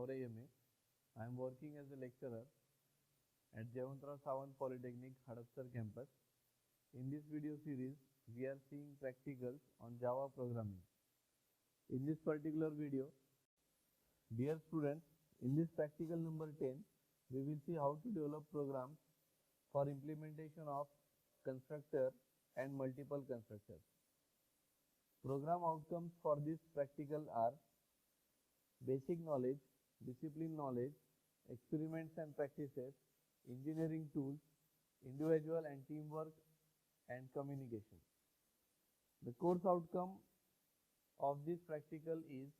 Naure MA. I am working as a lecturer at Jayawantaraw Sawant Polytechnic, Hadapsar campus. In this video series, we are seeing practicals on Java programming. In this particular video, dear students, in this practical number 10, we will see how to develop programs for implementation of constructor and multiple constructors. Program outcomes for this practical are basic knowledge, discipline knowledge, experiments and practices, engineering tools, individual and teamwork, and communication. The course outcome of this practical is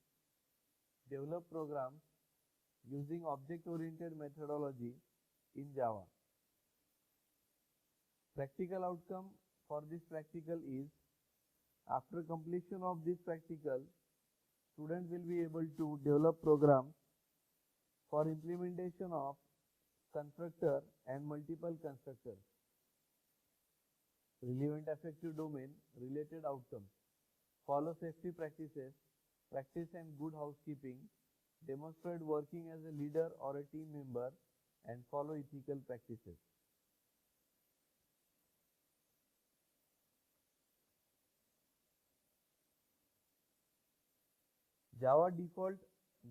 develop programs using object-oriented methodology in Java. Practical outcome for this practical is after completion of this practical, students will be able to develop programs for implementation of constructor and multiple constructors. Relevant affective domain, related outcomes. Follow safety practices, practice and good housekeeping, demonstrate working as a leader or a team member, and follow ethical practices. Java default,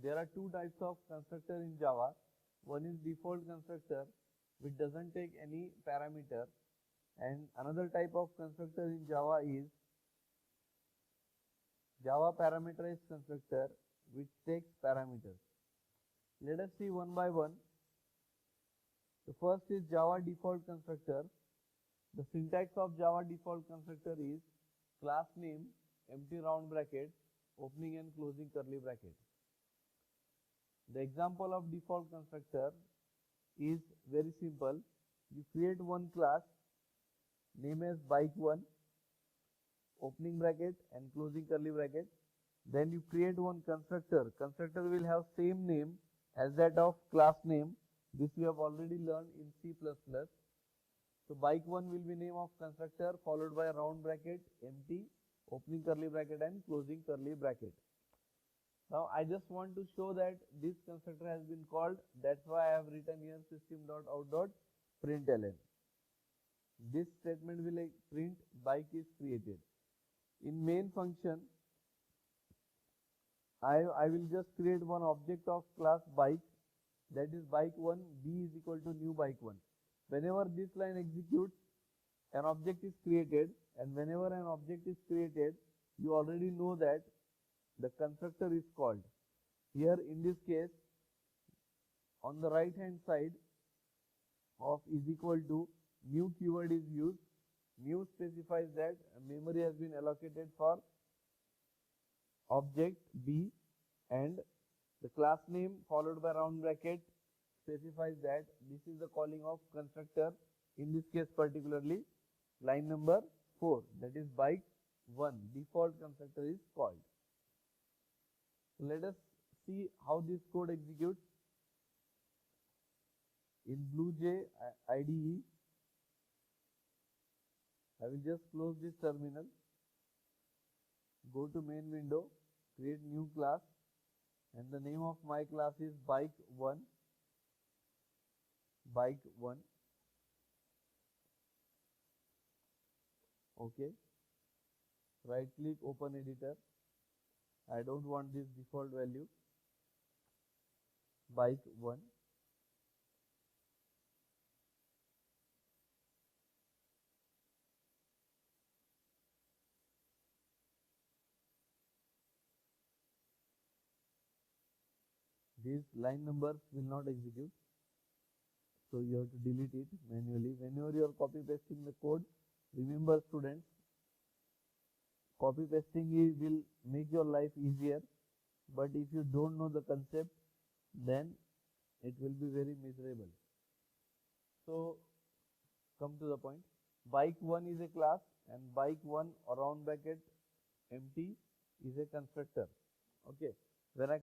there are two types of constructor in Java. One is default constructor, which doesn't take any parameter, and another type of constructor in Java is Java parameterized constructor, which takes parameters. Let us see one by one. The first is Java default constructor. The syntax of Java default constructor is class name, empty round bracket, opening and closing curly bracket. The example of default constructor is very simple. You create one class, name as bike1, opening bracket and closing curly bracket. Then you create one constructor. Constructor will have same name as that of class name. This we have already learned in C++. So bike1 will be name of constructor followed by a round bracket, empty, opening curly bracket and closing curly bracket. Now I just want to show that this constructor has been called. That's why I have written here system.out.println. This statement will print bike is created. In main function, I will just create one object of class bike, that is bike1, b is equal to new bike1. Whenever this line executes, an object is created, and whenever an object is created, you already know that the constructor is called. Here in this case, on the right hand side of is equal to, new keyword is used. New specifies that memory has been allocated for object B, and the class name followed by round bracket specifies that this is the calling of constructor. In this case particularly, line number 4, that is bike1, default constructor is called. So let us see how this code executes. In BlueJ IDE, I will just close this terminal, go to main window, create new class, and the name of my class is bike1, bike1. Okay, right click, open editor. I don't want this default value, bike1. These line numbers will not execute, so you have to delete it manually. Whenever you are copy pasting the code, remember students, copy pasting will make your life easier, but if you don't know the concept, then it will be very miserable. So come to the point. Bike1 is a class and bike1 round bracket empty is a constructor. Okay. When I